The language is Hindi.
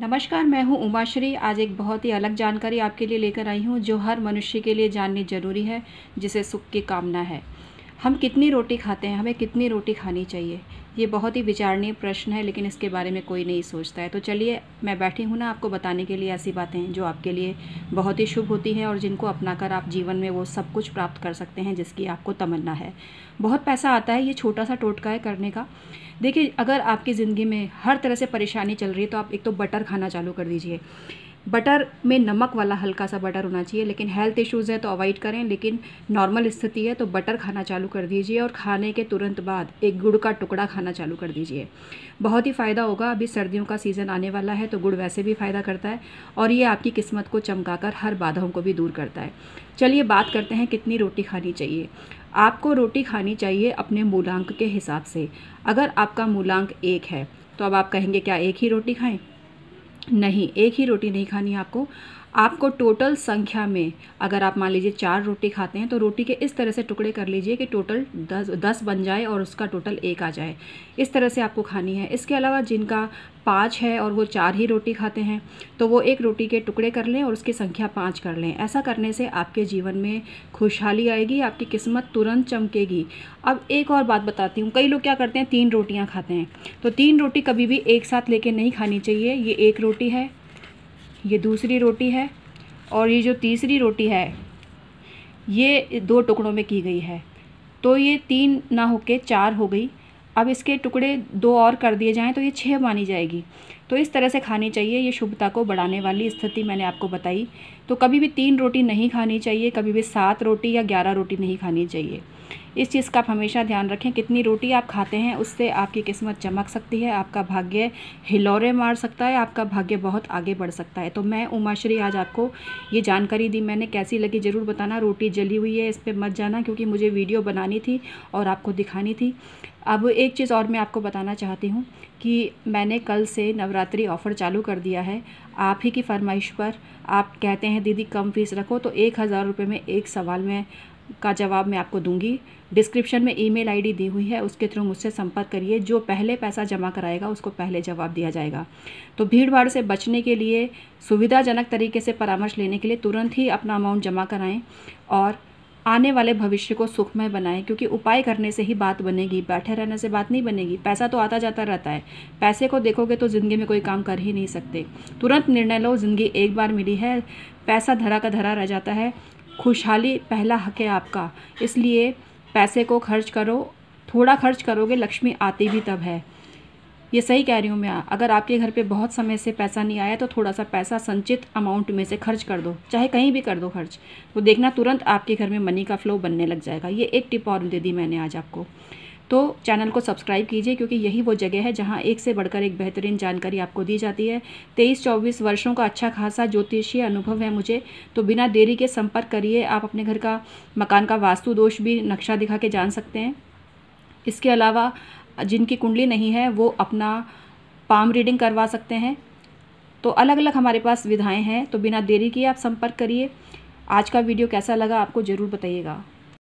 नमस्कार, मैं हूँ उमाश्री। आज एक बहुत ही अलग जानकारी आपके लिए लेकर आई हूँ जो हर मनुष्य के लिए जाननी ज़रूरी है, जिसे सुख की कामना है। हम कितनी रोटी खाते हैं, हमें कितनी रोटी खानी चाहिए, ये बहुत ही विचारणीय प्रश्न है, लेकिन इसके बारे में कोई नहीं सोचता है। तो चलिए, मैं बैठी हूँ ना आपको बताने के लिए ऐसी बातें जो आपके लिए बहुत ही शुभ होती हैं और जिनको अपनाकर आप जीवन में वो सब कुछ प्राप्त कर सकते हैं जिसकी आपको तमन्ना है। बहुत पैसा आता है, ये छोटा सा टोटका है करने का। देखिए, अगर आपकी ज़िंदगी में हर तरह से परेशानी चल रही है तो आप एक तो बटर खाना चालू कर दीजिए। बटर में नमक वाला हल्का सा बटर होना चाहिए, लेकिन हेल्थ इश्यूज़ है तो अवॉइड करें। लेकिन नॉर्मल स्थिति है तो बटर खाना चालू कर दीजिए और खाने के तुरंत बाद एक गुड़ का टुकड़ा खाना चालू कर दीजिए। बहुत ही फ़ायदा होगा। अभी सर्दियों का सीज़न आने वाला है तो गुड़ वैसे भी फ़ायदा करता है और ये आपकी किस्मत को चमकाकर हर बाधाओं को भी दूर करता है। चलिए बात करते हैं कितनी रोटी खानी चाहिए। आपको रोटी खानी चाहिए अपने मूलांक के हिसाब से। अगर आपका मूलांक 1 है तो अब आप कहेंगे क्या एक ही रोटी खाएं? नहीं, एक ही रोटी नहीं खानी आपको टोटल संख्या में, अगर आप मान लीजिए 4 रोटी खाते हैं तो रोटी के इस तरह से टुकड़े कर लीजिए कि टोटल 10 बन जाए और उसका टोटल 1 आ जाए। इस तरह से आपको खानी है। इसके अलावा जिनका 5 है और वो 4 ही रोटी खाते हैं तो वो एक रोटी के टुकड़े कर लें और उसकी संख्या 5 कर लें। ऐसा करने से आपके जीवन में खुशहाली आएगी, आपकी किस्मत तुरंत चमकेगी। अब एक और बात बताती हूँ, कई लोग क्या करते हैं 3 रोटियाँ खाते हैं, तो 3 रोटी कभी भी एक साथ लेके नहीं खानी चाहिए। ये एक रोटी है, ये दूसरी रोटी है और ये जो तीसरी रोटी है ये 2 टुकड़ों में की गई है, तो ये 3 ना होके 4 हो गई। अब इसके टुकड़े 2 और कर दिए जाएं तो ये 6 मानी जाएगी। तो इस तरह से खानी चाहिए। ये शुभता को बढ़ाने वाली स्थिति मैंने आपको बताई। तो कभी भी 3 रोटी नहीं खानी चाहिए, कभी भी 7 रोटी या 11 रोटी नहीं खानी चाहिए। इस चीज़ का आप हमेशा ध्यान रखें। कितनी रोटी आप खाते हैं उससे आपकी किस्मत चमक सकती है, आपका भाग्य हिलोरे मार सकता है, आपका भाग्य बहुत आगे बढ़ सकता है। तो मैं उमाश्री आज आपको ये जानकारी दी। मैंने कैसी लगी ज़रूर बताना। रोटी जली हुई है इस पर मत जाना, क्योंकि मुझे वीडियो बनानी थी और आपको दिखानी थी। अब एक चीज़ और मैं आपको बताना चाहती हूँ कि मैंने कल से नवरात्रि ऑफ़र चालू कर दिया है। आप ही की फरमाइश पर आप कहते हैं दीदी कम फीस रखो, तो 1000 रुपये में एक सवाल में का जवाब मैं आपको दूंगी। डिस्क्रिप्शन में ईमेल आईडी दी हुई है, उसके थ्रू मुझसे संपर्क करिए। जो पहले पैसा जमा कराएगा उसको पहले जवाब दिया जाएगा। तो भीड़ भाड़ से बचने के लिए, सुविधाजनक तरीके से परामर्श लेने के लिए तुरंत ही अपना अमाउंट जमा कराएं और आने वाले भविष्य को सुखमय बनाएं, क्योंकि उपाय करने से ही बात बनेगी, बैठे रहने से बात नहीं बनेगी। पैसा तो आता जाता रहता है, पैसे को देखोगे तो ज़िंदगी में कोई काम कर ही नहीं सकते। तुरंत निर्णय लो, ज़िंदगी एक बार मिली है, पैसा धरा का धरा रह जाता है। खुशहाली पहला हक है आपका, इसलिए पैसे को खर्च करो। थोड़ा खर्च करोगे, लक्ष्मी आती भी तब है। ये सही कह रही हूँ मैं। अगर आपके घर पे बहुत समय से पैसा नहीं आया तो थोड़ा सा पैसा संचित अमाउंट में से खर्च कर दो, चाहे कहीं भी कर दो खर्च, तो देखना तुरंत आपके घर में मनी का फ्लो बनने लग जाएगा। ये एक टिप और दे दी मैंने आज आपको। तो चैनल को सब्सक्राइब कीजिए, क्योंकि यही वो जगह है जहां एक से बढ़कर एक बेहतरीन जानकारी आपको दी जाती है। 23-24 वर्षों का अच्छा खासा ज्योतिषीय अनुभव है मुझे, तो बिना देरी के संपर्क करिए। आप अपने घर का, मकान का वास्तु दोष भी नक्शा दिखा के जान सकते हैं। इसके अलावा जिनकी कुंडली नहीं है वो अपना पाम रीडिंग करवा सकते हैं। तो अलग अलग हमारे पास विधाएँ हैं, तो बिना देरी किए आप संपर्क करिए। आज का वीडियो कैसा लगा आपको ज़रूर बताइएगा।